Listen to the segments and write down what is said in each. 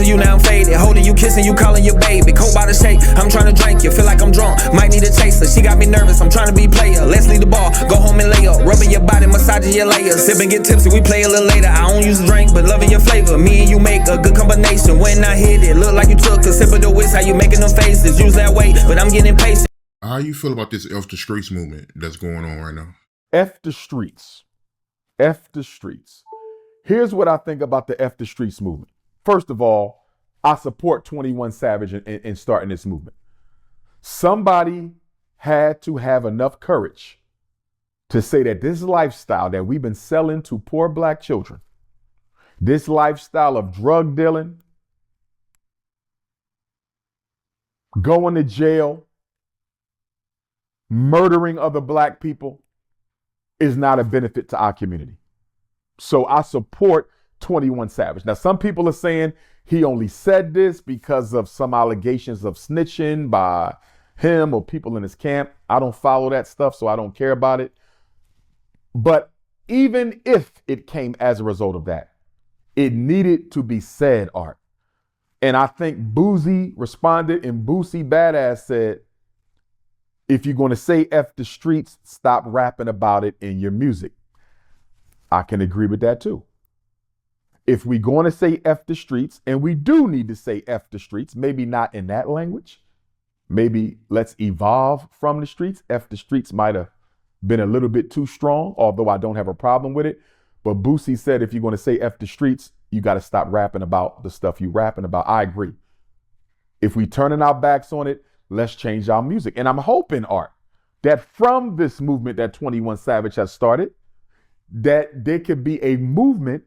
missing you, now I'm faded. Holding you, kissing you, calling you baby. Cold by the shake, I'm trying to drink you. Feel like I'm drunk, might need a chaser. She got me nervous, I'm trying to be player. Let's leave the bar, go home and lay up. Rubbing your body, massaging your layers. Sip and get tipsy, we play a little later. I don't use a drink, but loving your flavor. Me and you make a good combination. When I hit it, look like you took a sip of the whiz. How you making them faces? Use that weight, but I'm getting impatient. How you feel about this F the Streets movement that's going on right now? F the streets. F the streets. Here's what I think about the F the streets movement. First of all, I support 21 Savage in starting this movement. Somebody had to have enough courage to say that this lifestyle that we've been selling to poor black children, this lifestyle of drug dealing, going to jail, murdering other black people, is not a benefit to our community. So I support 21 Savage. Now, some people are saying he only said this because of some allegations of snitching by him or people in his camp. I don't follow that stuff, so I don't care about it. But even if it came as a result of that, it needed to be said, Art. And I think Boosie responded, and Boosie Badass said, if you're going to say F the streets, stop rapping about it in your music. I can agree with that too. If we're going to say F the streets, and we do need to say F the streets, maybe not in that language, maybe let's evolve from the streets. F the streets might have been a little bit too strong, although I don't have a problem with it. But Boosie said, if you're going to say F the streets, you got to stop rapping about the stuff you rapping about. I agree. If we turning our backs on it, let's change our music. And I'm hoping, Art, that from this movement that 21 Savage has started, that there could be a movement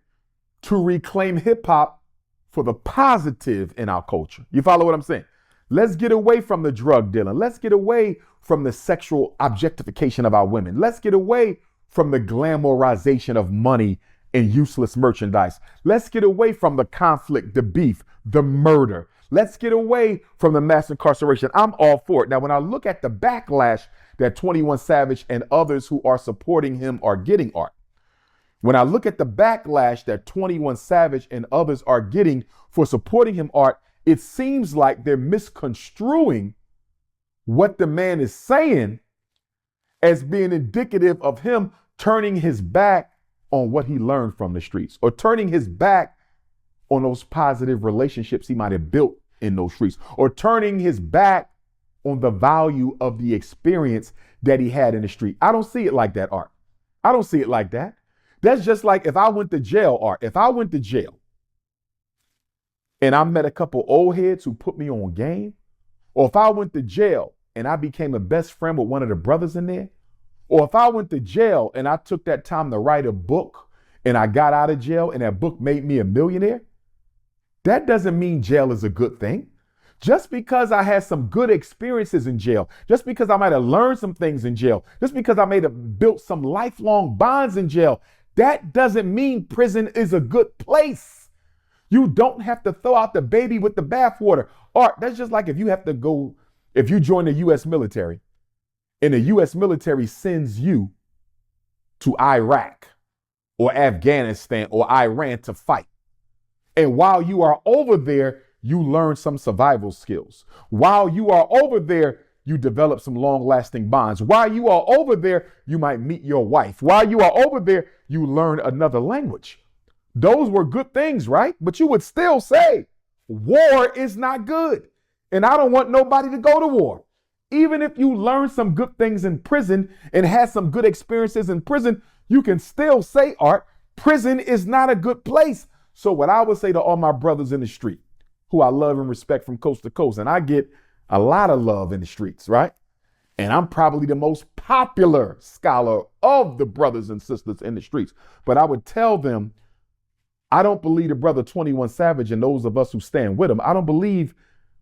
to reclaim hip hop for the positive in our culture. You follow what I'm saying? Let's get away from the drug dealing. Let's get away from the sexual objectification of our women. Let's get away from the glamorization of money and useless merchandise. Let's get away from the conflict, the beef, the murder. Let's get away from the mass incarceration. I'm all for it. Now, when I look at the backlash that 21 Savage and others who are supporting him are getting, Art, when I look at the backlash that 21 Savage and others are getting for supporting him, Art, it seems like they're misconstruing what the man is saying as being indicative of him turning his back on what he learned from the streets, or turning his back on those positive relationships he might have built in those streets, or turning his back on the value of the experience that he had in the street. I don't see it like that, Art. I don't see it like that. That's just like if I went to jail, Art. If I went to jail and I met a couple old heads who put me on game, or if I went to jail and I became a best friend with one of the brothers in there, or if I went to jail and I took that time to write a book and I got out of jail and that book made me a millionaire, that doesn't mean jail is a good thing. Just because I had some good experiences in jail, just because I might have learned some things in jail, just because I may have built some lifelong bonds in jail, that doesn't mean prison is a good place. You don't have to throw out the baby with the bathwater. Art, that's just like if you join the U.S. military and the U.S. military sends you to Iraq or Afghanistan or Iran to fight. And while you are over there, you learn some survival skills. While you are over there, you develop some long-lasting bonds. While you are over there, you might meet your wife. While you are over there, you learn another language. Those were good things, right? But you would still say war is not good. And I don't want nobody to go to war. Even if you learn some good things in prison and had some good experiences in prison, you can still say, Art, prison is not a good place. So what I would say to all my brothers in the street, who I love and respect from coast to coast, and I get a lot of love in the streets, right? And I'm probably the most popular scholar of the brothers and sisters in the streets. But I would tell them, I don't believe the brother 21 Savage and those of us who stand with him, I don't believe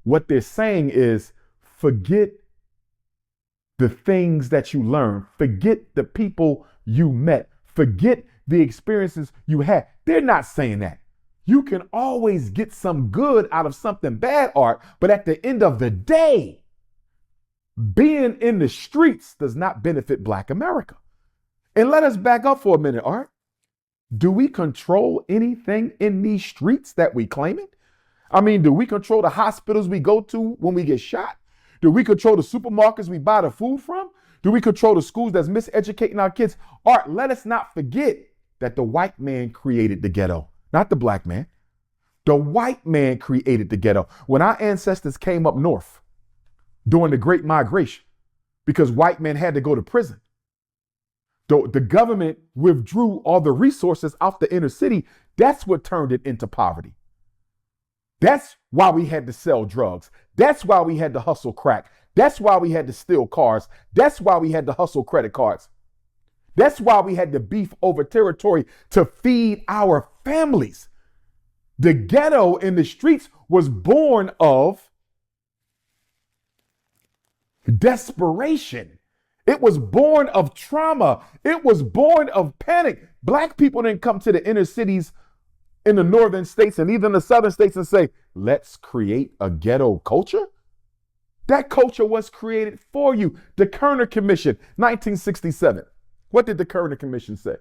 what they're saying is forget the things that you learned, forget the people you met, forget the experiences you had. They're not saying that. You can always get some good out of something bad, Art, but at the end of the day, being in the streets does not benefit Black America. And let us back up for a minute, Art. Do we control anything in these streets that we claim it? I mean, do we control the hospitals we go to when we get shot? Do we control the supermarkets we buy the food from? Do we control the schools that's miseducating our kids? Art, let us not forget that the white man created the ghetto, not the black man. The white man created the ghetto. When our ancestors came up north during the Great Migration, because white men had to go to prison, the government withdrew all the resources out the inner city. That's what turned it into poverty. That's why we had to sell drugs. That's why we had to hustle crack. That's why we had to steal cars. That's why we had to hustle credit cards. That's why we had to beef over territory to feed our families. The ghetto in the streets was born of desperation. It was born of trauma. It was born of panic. Black people didn't come to the inner cities in the northern states and even the southern states and say, let's create a ghetto culture. That culture was created for you. The Kerner Commission, 1967. What did the Kerner Commission say?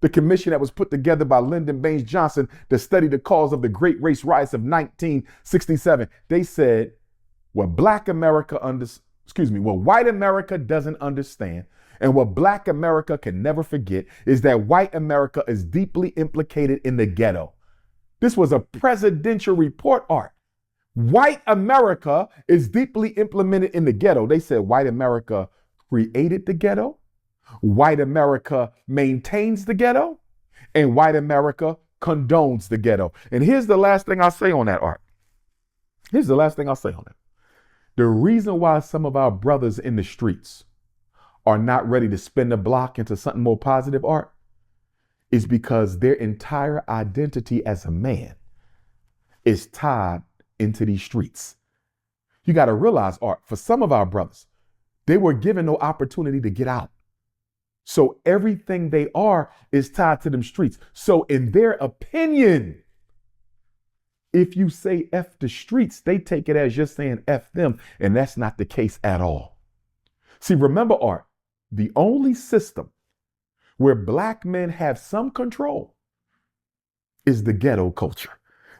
The commission that was put together by Lyndon Baines Johnson to study the cause of the great race riots of 1967. They said, what white America doesn't understand and what black America can never forget is that white America is deeply implicated in the ghetto. This was a presidential report, Art. White America is deeply implemented in the ghetto. They said white America created the ghetto, white America maintains the ghetto, and white America condones the ghetto. And here's the last thing I'll say on that, Art. Here's the last thing I'll say on it. The reason why some of our brothers in the streets are not ready to spin the block into something more positive, Art, is because their entire identity as a man is tied into these streets. You got to realize, Art, for some of our brothers, they were given no opportunity to get out. So everything they are is tied to them streets. So in their opinion, if you say F the streets, they take it as you're saying F them. And that's not the case at all. See, remember, Art, the only system where black men have some control is the ghetto culture.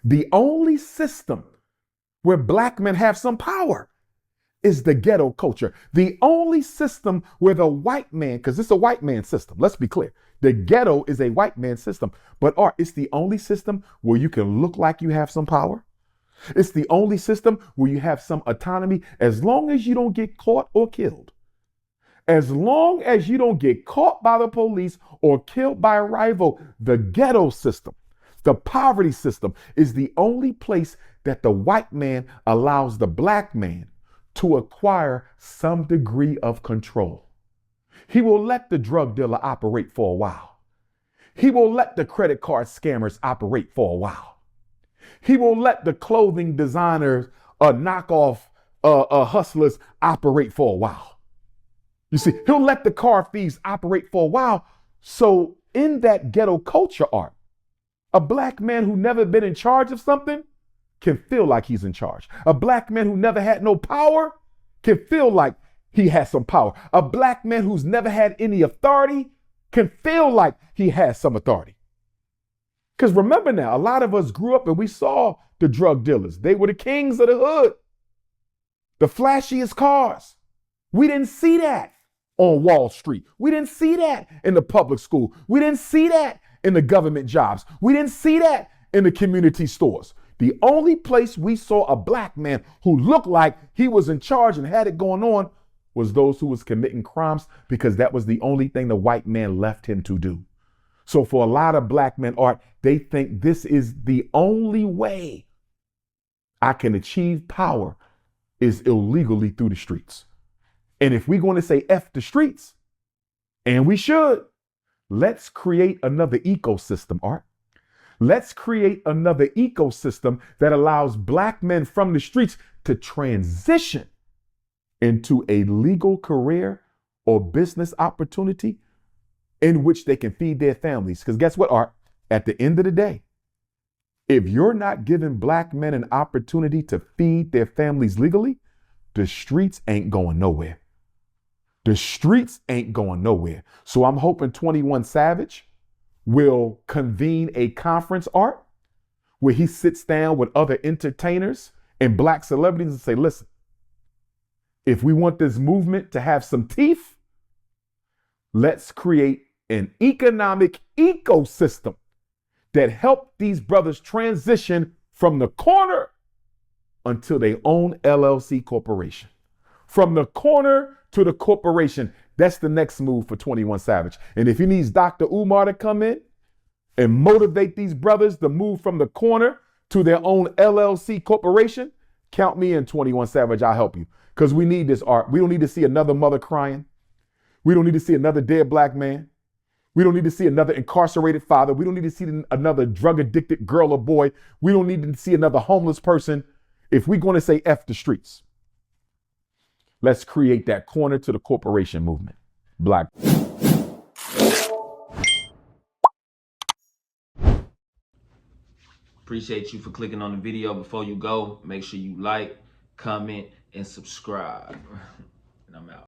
The only system where black men have some power is the ghetto culture. The only system where the white man, because it's a white man system, let's be clear. The ghetto is a white man system, but Art, it's the only system where you can look like you have some power. It's the only system where you have some autonomy as long as you don't get caught or killed. As long as you don't get caught by the police or killed by a rival, the ghetto system, the poverty system is the only place that the white man allows the black man to acquire some degree of control. He will let the drug dealer operate for a while. He will let the credit card scammers operate for a while. He will let the clothing designers, knockoff hustlers operate for a while. You see, he'll let the car thieves operate for a while. So in that ghetto culture, Art, a black man who never been in charge of something can feel like he's in charge. A black man who never had no power can feel like he has some power. A black man who's never had any authority can feel like he has some authority. Because remember now, a lot of us grew up and we saw the drug dealers. They were the kings of the hood, the flashiest cars. We didn't see that on Wall Street. We didn't see that in the public school. We didn't see that in the government jobs. We didn't see that in the community stores. The only place we saw a black man who looked like he was in charge and had it going on was those who was committing crimes, because that was the only thing the white man left him to do. So for a lot of black men, Art, they think this is the only way I can achieve power is illegally through the streets. And if we're going to say F the streets, and we should, let's create another ecosystem, Art. Let's create another ecosystem that allows black men from the streets to transition into a legal career or business opportunity in which they can feed their families. Because guess what, Art? At the end of the day, if you're not giving black men an opportunity to feed their families legally, the streets ain't going nowhere. The streets ain't going nowhere. So I'm hoping 21 Savage will convene a conference, Art, where he sits down with other entertainers and black celebrities and say, listen, if we want this movement to have some teeth, let's create an economic ecosystem that help these brothers transition from the corner until they own LLC corporation. From the corner to the corporation. That's the next move for 21 Savage. And if he needs Dr. Umar to come in and motivate these brothers to move from the corner to their own LLC corporation, count me in, 21 Savage. I'll help you. Because we need this art. We don't need to see another mother crying. We don't need to see another dead black man. We don't need to see another incarcerated father. We don't need to see another drug addicted girl or boy. We don't need to see another homeless person. If we're going to say F the streets, let's create that corner to the corporation movement. Black. Appreciate you for clicking on the video. Before you go, make sure you like, comment, and subscribe. And I'm out.